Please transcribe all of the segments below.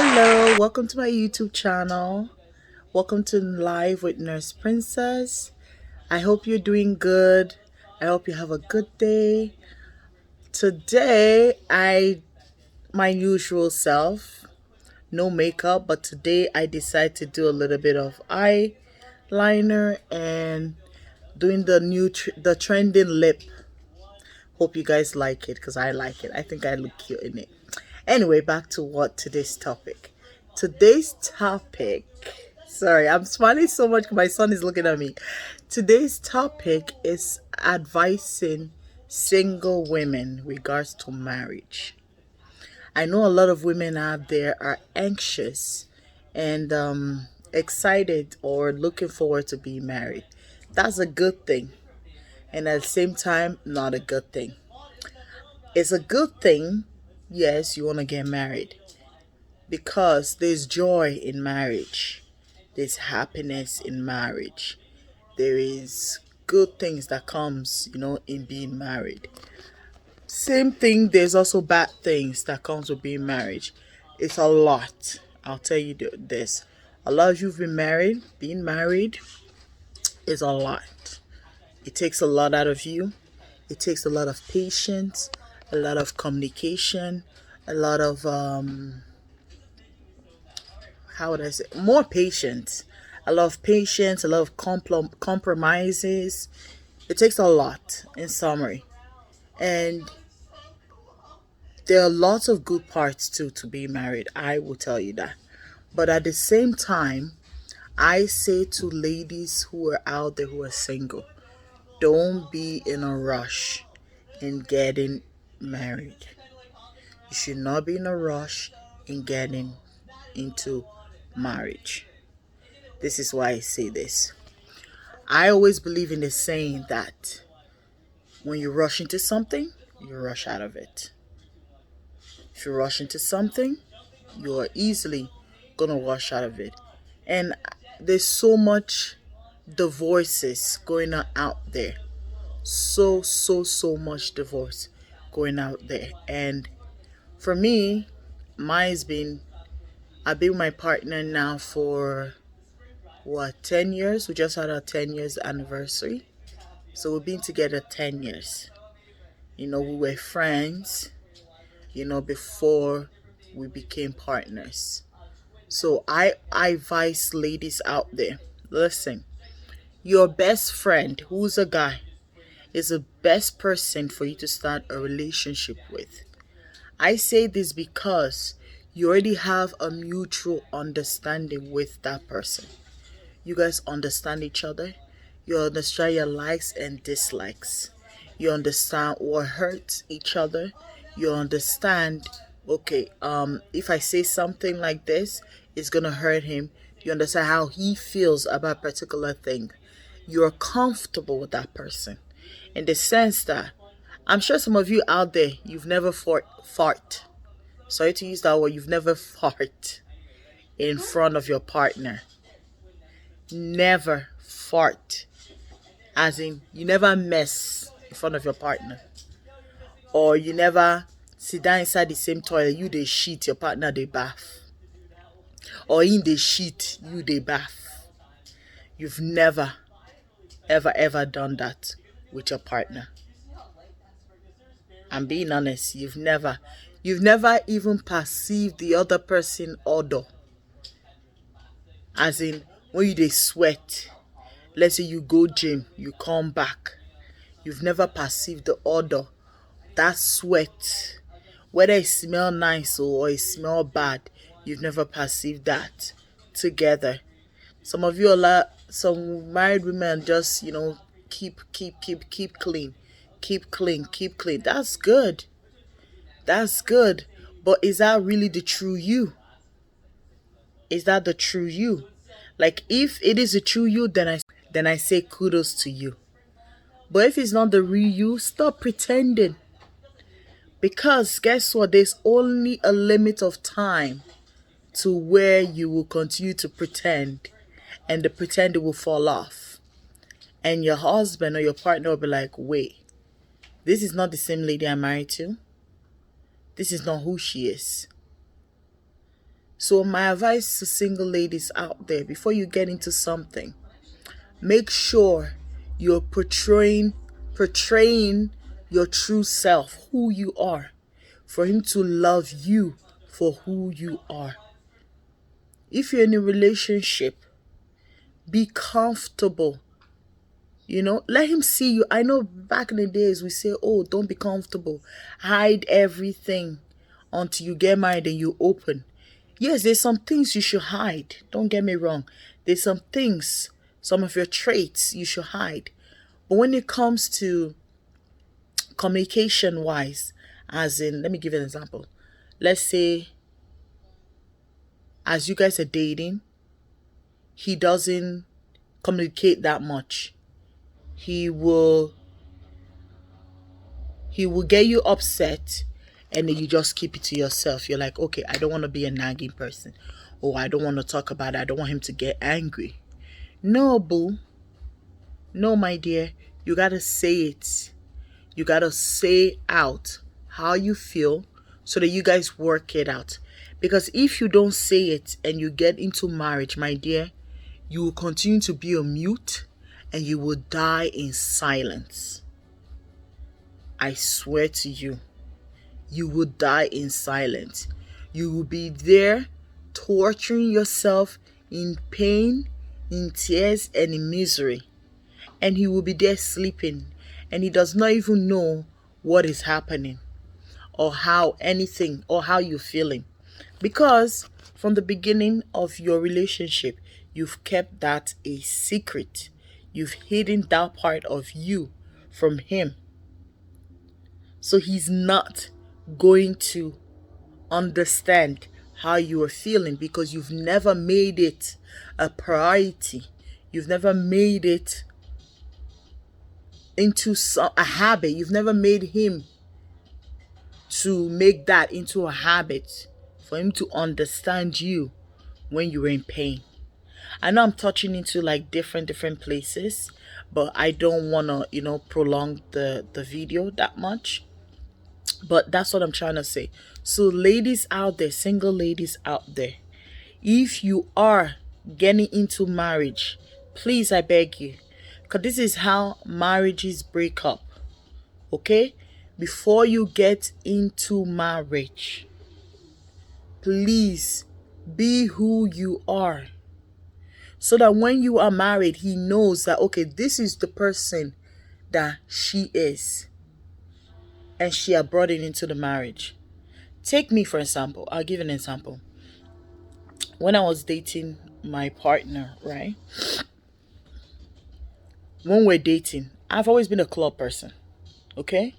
Hello, welcome to my YouTube channel. Welcome to Live with Nurse Princess. I hope you're doing good. I hope you have a good day. Today, my usual self, no makeup, but today I decided to do a little bit of eyeliner and doing the trending lip. Hope you guys like it because I like it. I think I look cute in it. Anyway, back to what today's topic. Today's topic, sorry, I'm smiling so much because my son is looking at me. Today's topic is advising single women regards to marriage. I know a lot of women out there are anxious and excited or looking forward to being married. That's a good thing, and at the same time, not a good thing. It's a good thing, yes, you want to get married because there's joy in marriage, there's happiness in marriage, there is good things that comes, in being married. Same thing, there's also bad things that comes with being married. It's a lot. I'll tell you this. A lot of you've been married. Being married is a lot. It takes a lot out of you. It takes a lot of patience, a lot of communication, a lot of how would I say, more patience, a lot of patience, a lot of compromises. It takes a lot, in summary. And there are lots of good parts too to be married, I will tell you that. But at the same time, I say to ladies who are out there who are single, don't be in a rush in getting married. You should not be in a rush in getting into marriage. This is why I say this. I always believe in the saying that when you rush into something, you rush out of it. If you rush into something, you are easily gonna rush out of it. And there's so much divorces going on out there. So much divorce going out there. And for me, I've been with my partner now for 10 years. We just had our 10 years anniversary. So we've been together 10 years. We were friends, before we became partners. So I advise ladies out there, listen, your best friend, who's a guy, is the best person for you to start a relationship with. I say this because you already have a mutual understanding with that person. You guys understand each other. You understand your likes and dislikes. You understand what hurts each other. You understand, okay, if I say something like this, it's gonna hurt him. You understand how he feels about a particular thing. You're comfortable with that person. In the sense that I'm sure some of you out there, you've never fart. Sorry to use that word, you've never fart in front of your partner. Never fart. As in, you never mess in front of your partner. Or you never sit down inside the same toilet, you they shit, your partner they bath. Or in the shit, you they bath. You've never, ever done that with your partner. I'm being honest, you've never even perceived the other person odor. As in, when you they sweat, let's say you go gym, you come back, you've never perceived the odor, that sweat, whether it smell nice or it smell bad, you've never perceived that together. Some of you some married women just, keep clean. Keep clean. That's good. But is that really the true you? Is that the true you? Like, if it is the true you, then I say kudos to you. But if it's not the real you, stop pretending. Because guess what? There's only a limit of time to where you will continue to pretend, and the pretend will fall off. And your husband or your partner will be like, wait, this is not the same lady I'm married to. This is not who she is. So my advice to single ladies out there, before you get into something, make sure you're portraying your true self, who you are, for him to love you for who you are. If you're in a relationship, be comfortable. Let him see you. I know back in the days we say, oh, don't be comfortable. Hide everything until you get married and you open. Yes, there's some things you should hide. Don't get me wrong. There's some things, some of your traits you should hide. But when it comes to communication wise, as in, let me give you an example. Let's say, as you guys are dating, he doesn't communicate that much. He will get you upset, and then you just keep it to yourself. You're like, okay, I don't want to be a nagging person, or I don't want to talk about it. I don't want him to get angry. No, boo. No, my dear. You got to say it. You got to say out how you feel so that you guys work it out. Because if you don't say it and you get into marriage, my dear, you will continue to be a mute and you will die in silence. I swear to you, you will die in silence. You will be there torturing yourself in pain, in tears, and in misery. And he will be there sleeping, and he does not even know what is happening or how you're feeling. Because from the beginning of your relationship, you've kept that a secret. You've hidden that part of you from him. So he's not going to understand how you are feeling because you've never made it a priority. You've never made it into a habit. You've never made him to make that into a habit for him to understand you when you're in pain. I know I'm touching into like different places, but I don't want to, prolong the video that much. But that's what I'm trying to say. So ladies out there, single ladies out there, if you are getting into marriage, please, I beg you, because this is how marriages break up. Okay? Before you get into marriage, please be who you are. So that when you are married, he knows that, okay, this is the person that she is. And she had brought it into the marriage. Take me for example. I'll give an example. When I was dating my partner, right? When we're dating, I've always been a club person. Okay?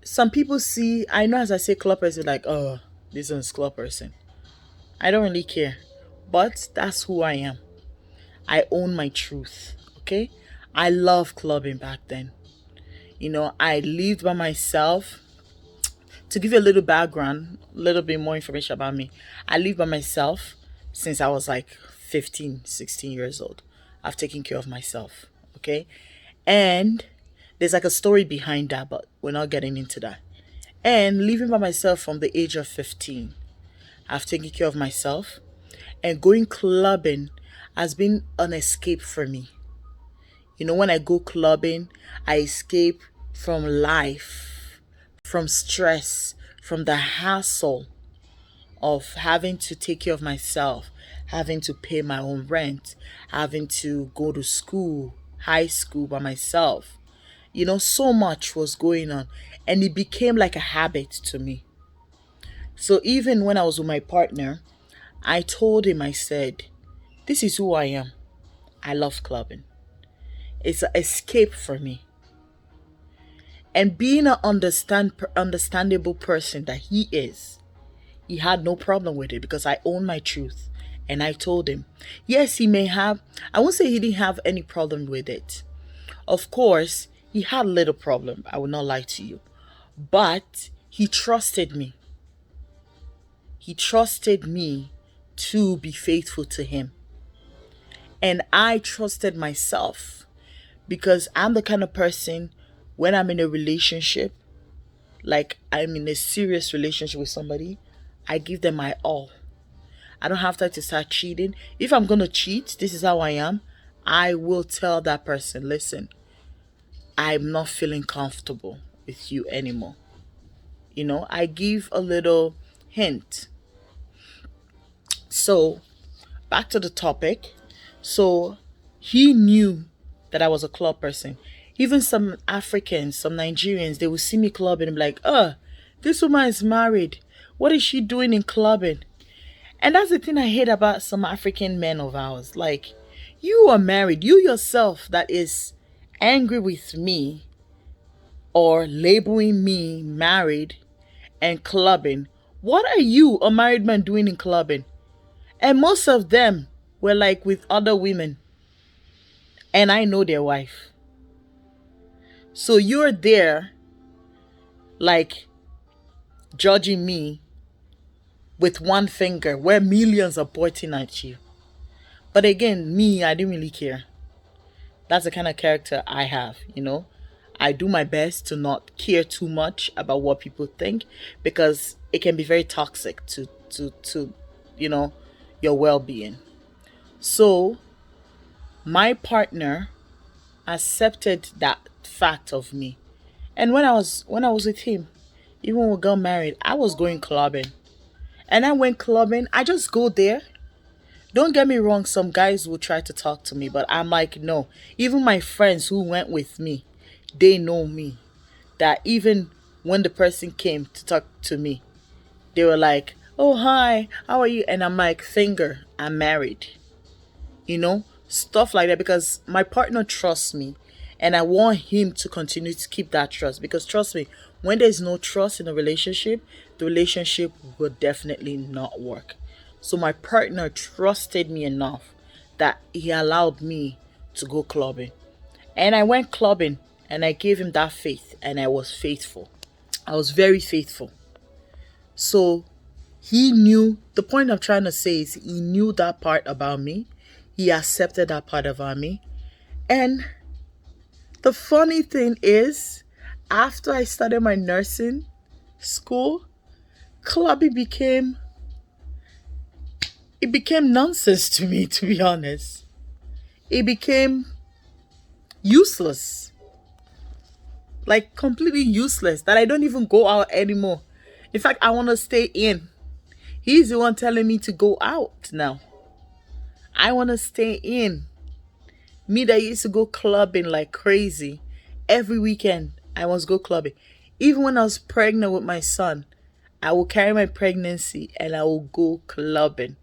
Some people see, I know as I say club person, like, oh, this one's club person. I don't really care. But that's who I am. I own my truth. Okay? I love clubbing back then. I lived by myself. To give you a little background, a little bit more information about me, I live by myself since I was like 15, 16 years old. I've taken care of myself, okay? And there's like a story behind that, but we're not getting into that. And living by myself from the age of 15, I've taken care of myself. And going clubbing has been an escape for me. When I go clubbing, I escape from life, from stress, from the hassle of having to take care of myself, having to pay my own rent, having to go to school, high school by myself. So much was going on, and it became like a habit to me. So even when I was with my partner, I told him, I said, this is who I am. I love clubbing. It's an escape for me. And being an understandable person that he is, he had no problem with it because I own my truth. And I told him, yes, he may have, I won't say he didn't have any problem with it. Of course, he had a little problem. I will not lie to you. But he trusted me. He trusted me to be faithful to him. And I trusted myself because I'm the kind of person, when I'm in a relationship, like I'm in a serious relationship with somebody, I give them my all. I don't have time to start cheating. If I'm going to cheat, this is how I am. I will tell that person, listen, I'm not feeling comfortable with you anymore. I give a little hint. So, back to the topic. So, he knew that I was a club person. Even some Africans, some Nigerians, they would see me clubbing and be like, this woman is married. What is she doing in clubbing? And that's the thing I hate about some African men of ours. Like, you are married. You yourself that is angry with me or labeling me married and clubbing. What are you, a married man, doing in clubbing? And most of them were like with other women. And I know their wife. So you're there, like, judging me with one finger where millions are pointing at you. But again, me, I didn't really care. That's the kind of character I have. I do my best to not care too much about what people think, because it can be very toxic to your well-being. So my partner accepted that fact of me. And when I was with him, even when we got married, I was going clubbing. And I went clubbing. I just go there. Don't get me wrong, some guys will try to talk to me, but I'm like, no. Even my friends who went with me, they know me. That even when the person came to talk to me, they were like, oh, hi, how are you? And I'm like, finger, I'm married. Stuff like that, because my partner trusts me. And I want him to continue to keep that trust. Because trust me, when there's no trust in a relationship, the relationship will definitely not work. So my partner trusted me enough that he allowed me to go clubbing. And I went clubbing and I gave him that faith, and I was faithful. I was very faithful. So he knew, the point I'm trying to say is he knew that part about me. He accepted that part about me. And the funny thing is, after I started my nursing school, clubbing became nonsense to me, to be honest. It became useless. Like, completely useless, that I don't even go out anymore. In fact, I want to stay in. He's the one telling me to go out now. I want to stay in. Me that used to go clubbing like crazy. Every weekend, I must go clubbing. Even when I was pregnant with my son, I will carry my pregnancy and I will go clubbing.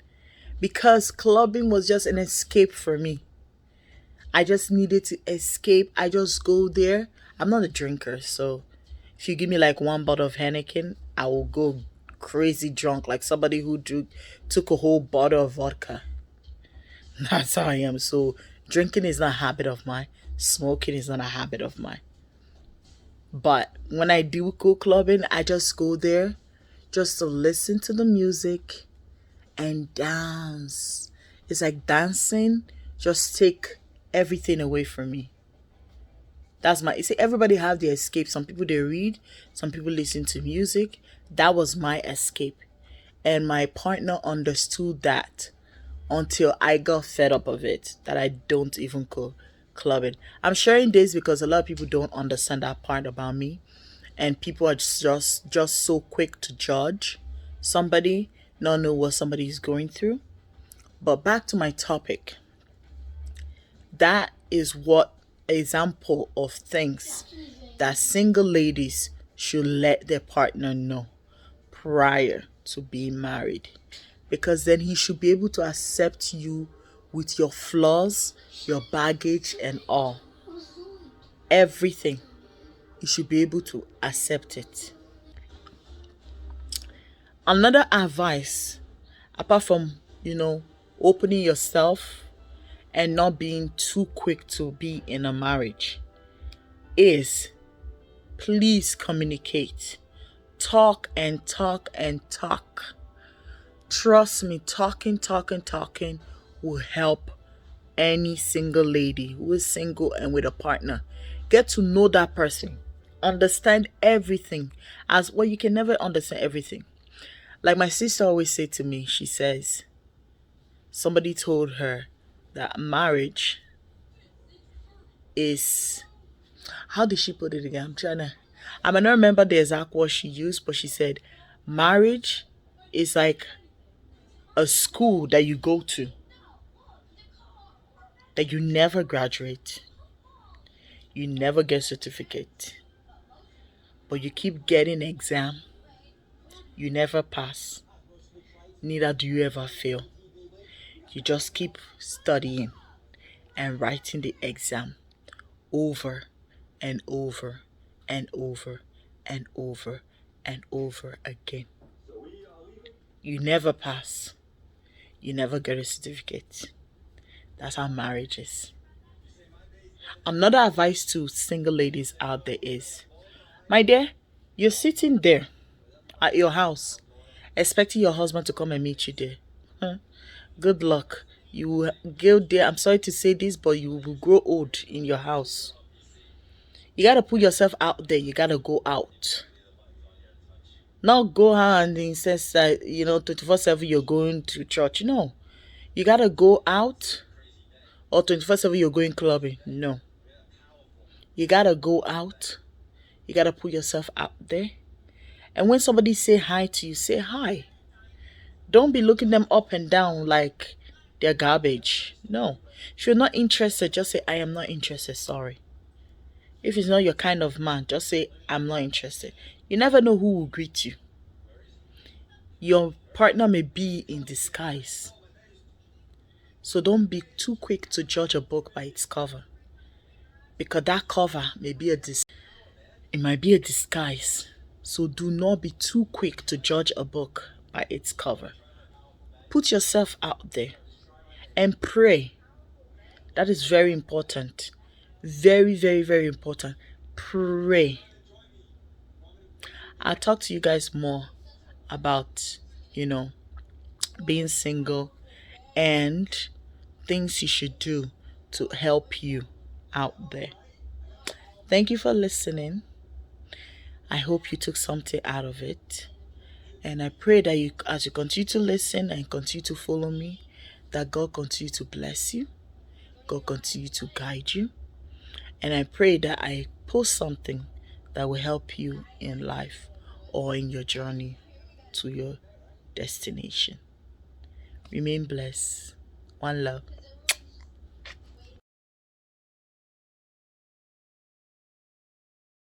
Because clubbing was just an escape for me. I just needed to escape. I just go there. I'm not a drinker, so if you give me like one bottle of Heineken, I will go crazy drunk, like somebody who took a whole bottle of vodka. That's how I am. So drinking is not a habit of mine. Smoking is not a habit of mine. But when I do go clubbing, I just go there just to listen to the music and dance. It's like dancing just take everything away from me. You see, everybody have their escape. Some people, they read, some people listen to music. That was my escape. And my partner understood that until I got fed up of it, that I don't even go clubbing. I'm sharing this because a lot of people don't understand that part about me. And people are just so quick to judge somebody, not know what somebody is going through. But back to my topic. That is what example of things that single ladies should let their partner know prior to being married, because then he should be able to accept you with your flaws, your baggage, and all, everything. He should be able to accept it. Another advice, apart from opening yourself and not being too quick to be in a marriage, is please communicate. Talk and talk and talk. Trust me, talking will help any single lady who is single and with a partner. Get to know that person. Understand everything. As well, you can never understand everything. Like my sister always say to me, she says, somebody told her that marriage is, how did she put it again? I might not remember the exact word she used, but she said marriage is like a school that you go to, that you never graduate, you never get certificate, but you keep getting exam, you never pass, neither do you ever fail. You just keep studying and writing the exam over and over and over and over and over again. You never pass. You never get a certificate. That's how marriage is. Another advice to single ladies out there is, my dear, you're sitting there at your house expecting your husband to come and meet you there. Huh? Good luck. You will go there. I'm sorry to say this, but you will grow old in your house. You got to put yourself out there. You got to go out. Not go out and insist that, 24/7 you're going to church. No. You got to go out, or 24/7 you're going clubbing. No. You got to go out. You got to put yourself out there. And when somebody say hi to you, say hi. Don't be looking them up and down like they're garbage. No. If you're not interested, just say, I am not interested. Sorry. If it's not your kind of man, just say, I'm not interested. You never know who will greet you. Your partner may be in disguise. So don't be too quick to judge a book by its cover. Because that cover may be it might be a disguise. So do not be too quick to judge a book by its cover. Put yourself out there and pray. That is very important. Very, very, very important. Pray. I'll talk to you guys more about, being single and things you should do to help you out there. Thank you for listening. I hope you took something out of it. And I pray that you, as you continue to listen and continue to follow me, that God continue to bless you. God continue to guide you. And I pray that I post something that will help you in life or in your journey to your destination. Remain blessed. One love.